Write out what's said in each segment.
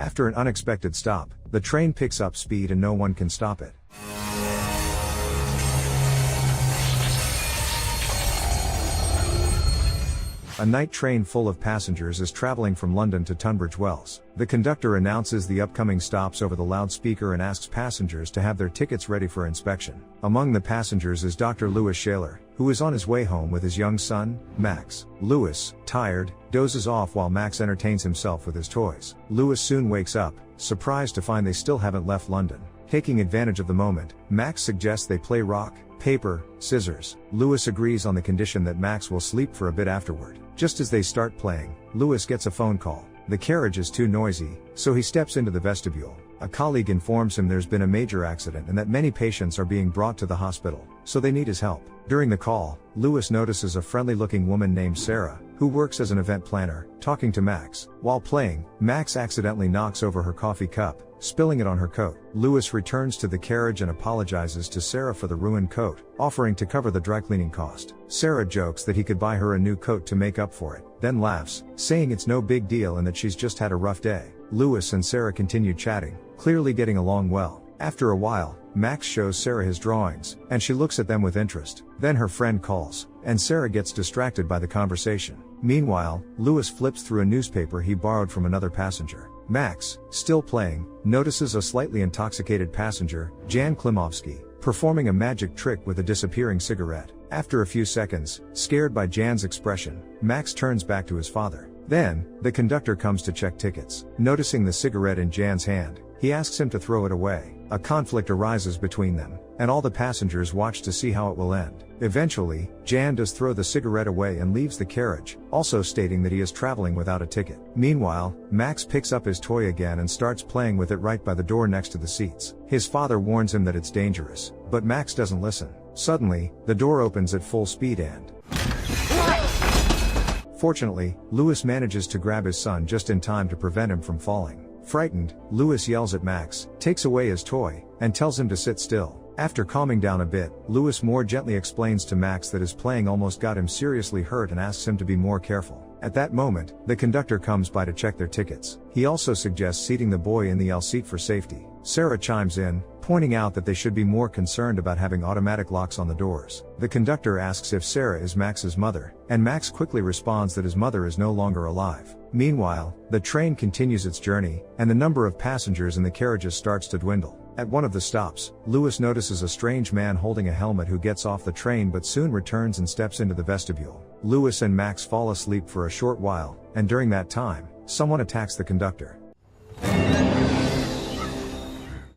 After an unexpected stop, the train picks up speed and no one can stop it. A night train full of passengers is traveling from London to Tunbridge Wells. The conductor announces the upcoming stops over the loudspeaker and asks passengers to have their tickets ready for inspection. Among the passengers is Dr. Lewis Shaler, who is on his way home with his young son, Max. Lewis, tired, dozes off while Max entertains himself with his toys. Lewis soon wakes up, surprised to find they still haven't left London. Taking advantage of the moment, Max suggests they play rock, paper, scissors. Lewis agrees on the condition that Max will sleep for a bit afterward. Just as they start playing, Lewis gets a phone call. The carriage is too noisy, so he steps into the vestibule. A colleague informs him there's been a major accident and that many patients are being brought to the hospital, so they need his help. During the call, Lewis notices a friendly-looking woman named Sarah, who works as an event planner, talking to Max. While playing, Max accidentally knocks over her coffee cup, spilling it on her coat. Lewis returns to the carriage and apologizes to Sarah for the ruined coat, offering to cover the dry cleaning cost. Sarah jokes that he could buy her a new coat to make up for it, then laughs, saying it's no big deal and that she's just had a rough day. Lewis and Sarah continue chatting, clearly getting along well. After a while, Max shows Sarah his drawings, and she looks at them with interest. Then her friend calls, and Sarah gets distracted by the conversation. Meanwhile, Lewis flips through a newspaper he borrowed from another passenger. Max, still playing, notices a slightly intoxicated passenger, Jan Klimovsky, performing a magic trick with a disappearing cigarette. After a few seconds, scared by Jan's expression, Max turns back to his father. Then, the conductor comes to check tickets. Noticing the cigarette in Jan's hand, he asks him to throw it away. A conflict arises between them, and all the passengers watch to see how it will end. Eventually, Jan does throw the cigarette away and leaves the carriage, also stating that he is traveling without a ticket. Meanwhile, Max picks up his toy again and starts playing with it right by the door next to the seats. His father warns him that it's dangerous, but Max doesn't listen. Suddenly, the door opens at full speed and fortunately, Lewis manages to grab his son just in time to prevent him from falling. Frightened, Lewis yells at Max, takes away his toy, and tells him to sit still. After calming down a bit, Lewis more gently explains to Max that his playing almost got him seriously hurt and asks him to be more careful. At that moment, the conductor comes by to check their tickets. He also suggests seating the boy in the L seat for safety. Sarah chimes in, pointing out that they should be more concerned about having automatic locks on the doors. The conductor asks if Sarah is Max's mother, and Max quickly responds that his mother is no longer alive. Meanwhile, the train continues its journey, and the number of passengers in the carriages starts to dwindle. At one of the stops, Lewis notices a strange man holding a helmet who gets off the train but soon returns and steps into the vestibule. Lewis and Max fall asleep for a short while, and during that time, someone attacks the conductor.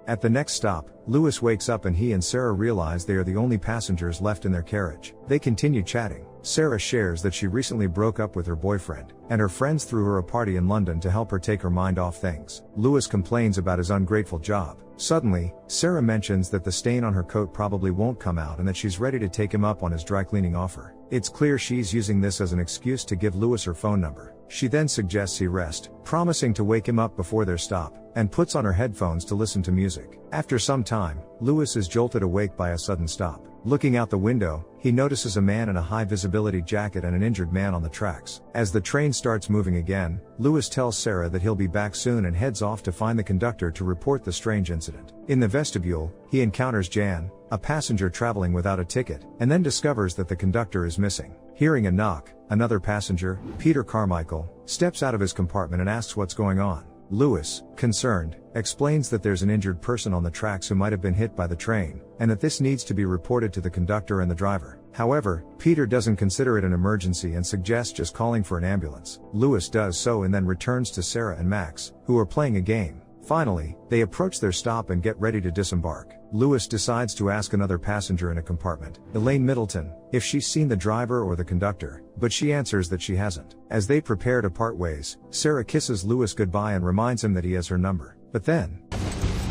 At the next stop, Lewis wakes up and he and Sarah realize they are the only passengers left in their carriage. They continue chatting. Sarah shares that she recently broke up with her boyfriend, and her friends threw her a party in London to help her take her mind off things. Lewis complains about his ungrateful job. Suddenly, Sarah mentions that the stain on her coat probably won't come out and that she's ready to take him up on his dry cleaning offer. It's clear she's using this as an excuse to give Lewis her phone number. She then suggests he rest, promising to wake him up before their stop, and puts on her headphones to listen to music. After some time, Lewis is jolted awake by a sudden stop. Looking out the window, he notices a man in a high-visibility jacket and an injured man on the tracks. As the train starts moving again, Lewis tells Sarah that he'll be back soon and heads off to find the conductor to report the strange incident. In the vestibule, he encounters Jan, a passenger traveling without a ticket, and then discovers that the conductor is missing. Hearing a knock, another passenger, Peter Carmichael, steps out of his compartment and asks what's going on. Lewis, concerned, explains that there's an injured person on the tracks who might have been hit by the train, and that this needs to be reported to the conductor and the driver. However, Peter doesn't consider it an emergency and suggests just calling for an ambulance. Lewis does so and then returns to Sarah and Max, who are playing a game. Finally, they approach their stop and get ready to disembark. Lewis decides to ask another passenger in a compartment, Elaine Middleton, if she's seen the driver or the conductor, but she answers that she hasn't. As they prepare to part ways, Sarah kisses Lewis goodbye and reminds him that he has her number. But then,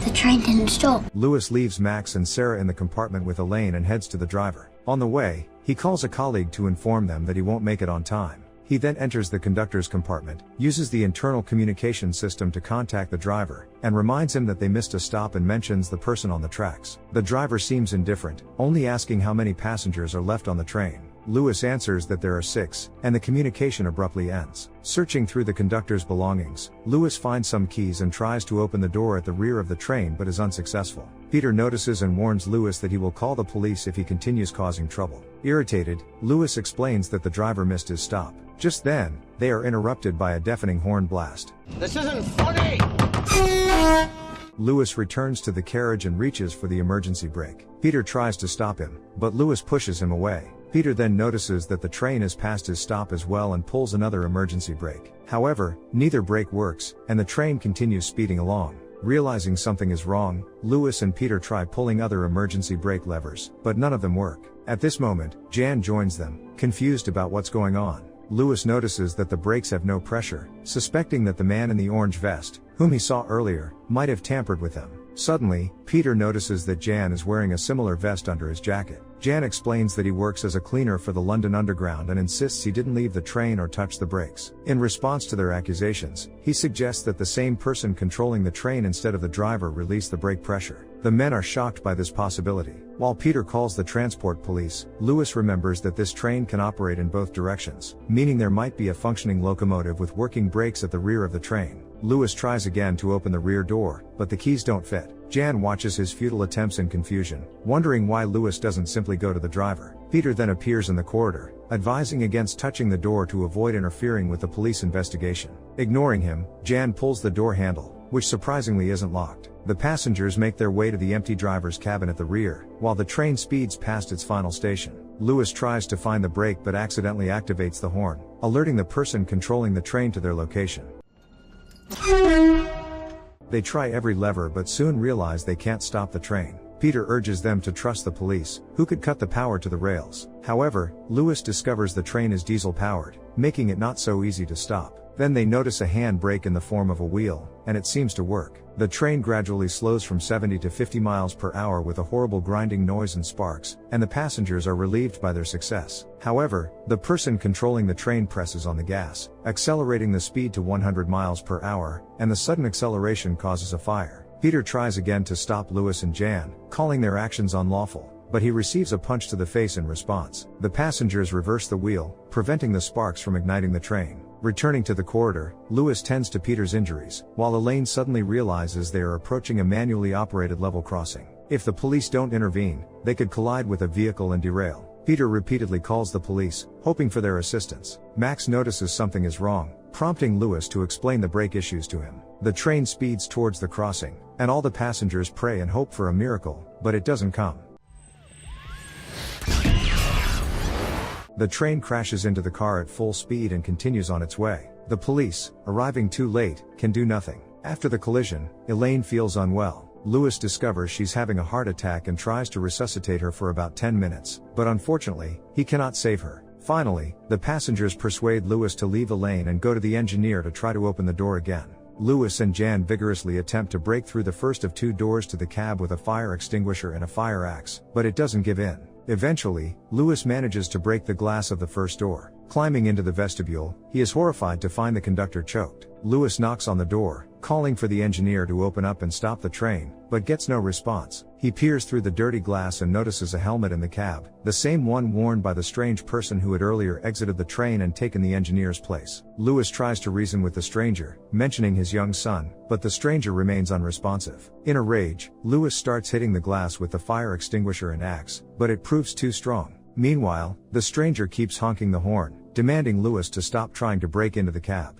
the train didn't stop. Lewis leaves Max and Sarah in the compartment with Elaine and heads to the driver. On the way, he calls a colleague to inform them that he won't make it on time. He then enters the conductor's compartment, uses the internal communication system to contact the driver, and reminds him that they missed a stop and mentions the person on the tracks. The driver seems indifferent, only asking how many passengers are left on the train. Lewis answers that there are 6, and the communication abruptly ends. Searching through the conductor's belongings, Lewis finds some keys and tries to open the door at the rear of the train but is unsuccessful. Peter notices and warns Lewis that he will call the police if he continues causing trouble. Irritated, Lewis explains that the driver missed his stop. Just then, they are interrupted by a deafening horn blast. This isn't funny! Lewis returns to the carriage and reaches for the emergency brake. Peter tries to stop him, but Lewis pushes him away. Peter then notices that the train has passed his stop as well and pulls another emergency brake. However, neither brake works, and the train continues speeding along. Realizing something is wrong, Lewis and Peter try pulling other emergency brake levers, but none of them work. At this moment, Jan joins them, confused about what's going on. Lewis notices that the brakes have no pressure, suspecting that the man in the orange vest, whom he saw earlier, might have tampered with them. Suddenly, Peter notices that Jan is wearing a similar vest under his jacket. Jan explains that he works as a cleaner for the London Underground and insists he didn't leave the train or touch the brakes. In response to their accusations, he suggests that the same person controlling the train instead of the driver release the brake pressure. The men are shocked by this possibility. While Peter calls the transport police, Lewis remembers that this train can operate in both directions, meaning there might be a functioning locomotive with working brakes at the rear of the train. Lewis tries again to open the rear door, but the keys don't fit. Jan watches his futile attempts in confusion, wondering why Lewis doesn't simply go to the driver. Peter then appears in the corridor, advising against touching the door to avoid interfering with the police investigation. Ignoring him, Jan pulls the door handle, which surprisingly isn't locked. The passengers make their way to the empty driver's cabin at the rear, while the train speeds past its final station. Lewis tries to find the brake but accidentally activates the horn, alerting the person controlling the train to their location. They try every lever but soon realize they can't stop the train. Peter urges them to trust the police, who could cut the power to the rails. However, Lewis discovers the train is diesel-powered, making it not so easy to stop. Then they notice a hand brake in the form of a wheel, and it seems to work. The train gradually slows from 70 to 50 miles per hour with a horrible grinding noise and sparks, and the passengers are relieved by their success. However, the person controlling the train presses on the gas, accelerating the speed to 100 miles per hour, and the sudden acceleration causes a fire. Peter tries again to stop Lewis and Jan, calling their actions unlawful, but he receives a punch to the face in response. The passengers reverse the wheel, preventing the sparks from igniting the train. Returning to the corridor, Lewis tends to Peter's injuries, while Elaine suddenly realizes they are approaching a manually operated level crossing. If the police don't intervene, they could collide with a vehicle and derail. Peter repeatedly calls the police, hoping for their assistance. Max notices something is wrong, prompting Lewis to explain the brake issues to him. The train speeds towards the crossing, and all the passengers pray and hope for a miracle, but it doesn't come. The train crashes into the car at full speed and continues on its way. The police, arriving too late, can do nothing. After the collision, Elaine feels unwell. Lewis discovers she's having a heart attack and tries to resuscitate her for about 10 minutes, but unfortunately, he cannot save her. Finally, the passengers persuade Lewis to leave Elaine and go to the engineer to try to open the door again. Lewis and Jan vigorously attempt to break through the first of 2 doors to the cab with a fire extinguisher and a fire axe, but it doesn't give in. Eventually, Lewis manages to break the glass of the first door. Climbing into the vestibule, he is horrified to find the conductor choked. Lewis knocks on the door, calling for the engineer to open up and stop the train, but gets no response. He peers through the dirty glass and notices a helmet in the cab, the same one worn by the strange person who had earlier exited the train and taken the engineer's place. Lewis tries to reason with the stranger, mentioning his young son, but the stranger remains unresponsive. In a rage, Lewis starts hitting the glass with the fire extinguisher and axe, but it proves too strong. Meanwhile, the stranger keeps honking the horn, demanding Lewis to stop trying to break into the cab.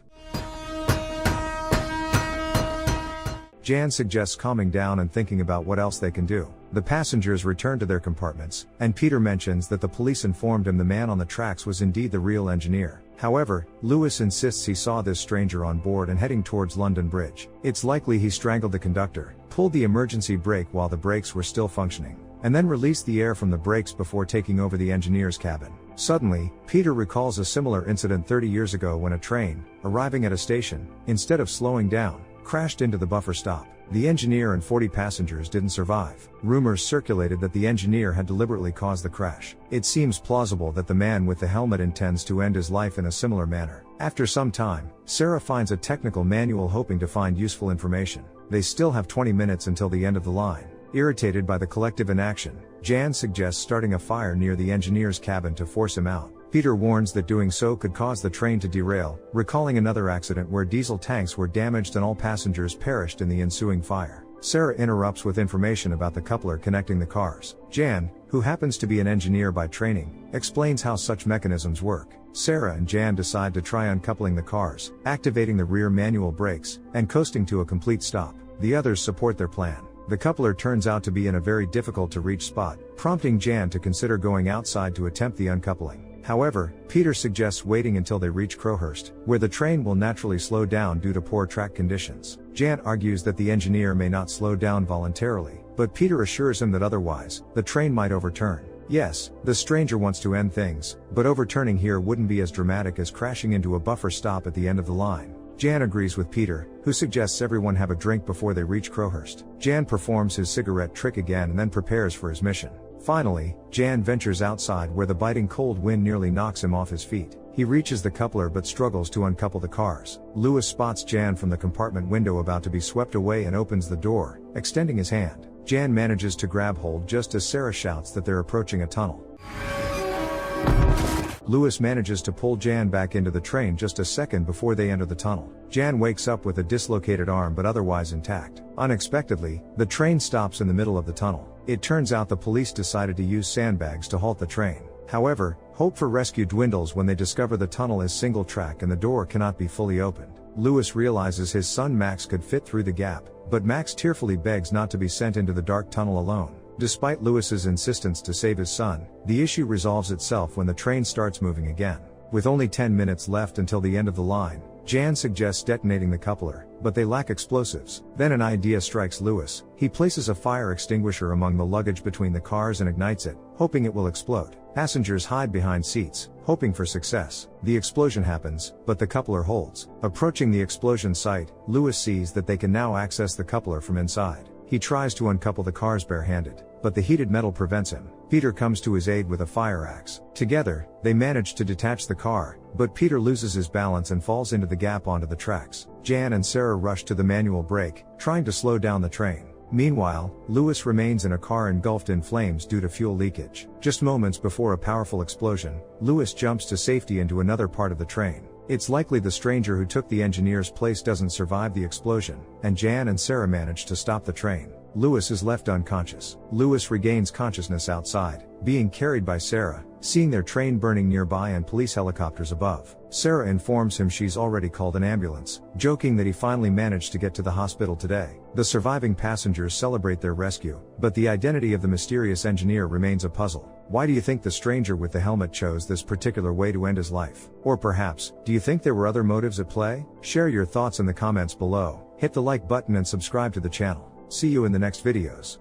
Jan suggests calming down and thinking about what else they can do. The passengers return to their compartments, and Peter mentions that the police informed him the man on the tracks was indeed the real engineer. However, Lewis insists he saw this stranger on board and heading towards London Bridge. It's likely he strangled the conductor, pulled the emergency brake while the brakes were still functioning, and then released the air from the brakes before taking over the engineer's cabin. Suddenly, Peter recalls a similar incident 30 years ago when a train, arriving at a station, instead of slowing down, crashed into the buffer stop. The engineer and 40 passengers didn't survive. Rumors circulated that the engineer had deliberately caused the crash. It seems plausible that the man with the helmet intends to end his life in a similar manner. After some time, Sarah finds a technical manual hoping to find useful information. They still have 20 minutes until the end of the line. Irritated by the collective inaction, Jan suggests starting a fire near the engineer's cabin to force him out. Peter warns that doing so could cause the train to derail, recalling another accident where diesel tanks were damaged and all passengers perished in the ensuing fire. Sarah interrupts with information about the coupler connecting the cars. Jan, who happens to be an engineer by training, explains how such mechanisms work. Sarah and Jan decide to try uncoupling the cars, activating the rear manual brakes, and coasting to a complete stop. The others support their plan. The coupler turns out to be in a very difficult to reach spot, prompting Jan to consider going outside to attempt the uncoupling. However, Peter suggests waiting until they reach Crowhurst, where the train will naturally slow down due to poor track conditions. Jan argues that the engineer may not slow down voluntarily, but Peter assures him that otherwise, the train might overturn. Yes, the stranger wants to end things, but overturning here wouldn't be as dramatic as crashing into a buffer stop at the end of the line. Jan agrees with Peter, who suggests everyone have a drink before they reach Crowhurst. Jan performs his cigarette trick again and then prepares for his mission. Finally, Jan ventures outside where the biting cold wind nearly knocks him off his feet. He reaches the coupler but struggles to uncouple the cars. Lewis spots Jan from the compartment window about to be swept away and opens the door, extending his hand. Jan manages to grab hold just as Sarah shouts that they're approaching a tunnel. Lewis manages to pull Jan back into the train just a second before they enter the tunnel. Jan wakes up with a dislocated arm but otherwise intact. Unexpectedly, the train stops in the middle of the tunnel. It turns out the police decided to use sandbags to halt the train. However, hope for rescue dwindles when they discover the tunnel is single track and the door cannot be fully opened. Lewis realizes his son Max could fit through the gap, but Max tearfully begs not to be sent into the dark tunnel alone. Despite Lewis's insistence to save his son, the issue resolves itself when the train starts moving again. With only 10 minutes left until the end of the line, Jan suggests detonating the coupler, but they lack explosives. Then an idea strikes Lewis. He places a fire extinguisher among the luggage between the cars and ignites it, hoping it will explode. Passengers hide behind seats, hoping for success. The explosion happens, but the coupler holds. Approaching the explosion site, Lewis sees that they can now access the coupler from inside. He tries to uncouple the cars barehanded, but the heated metal prevents him. Peter comes to his aid with a fire axe. Together, they manage to detach the car, but Peter loses his balance and falls into the gap onto the tracks. Jan and Sarah rush to the manual brake, trying to slow down the train. Meanwhile, Lewis remains in a car engulfed in flames due to fuel leakage. Just moments before a powerful explosion, Lewis jumps to safety into another part of the train. It's likely the stranger who took the engineer's place doesn't survive the explosion, and Jan and Sarah manage to stop the train. Lewis is left unconscious. Lewis regains consciousness outside, being carried by Sarah, seeing their train burning nearby and police helicopters above. Sarah informs him she's already called an ambulance, joking that he finally managed to get to the hospital today. The surviving passengers celebrate their rescue, but the identity of the mysterious engineer remains a puzzle. Why do you think the stranger with the helmet chose this particular way to end his life? Or perhaps, do you think there were other motives at play? Share your thoughts in the comments below, hit the like button and subscribe to the channel. See you in the next videos.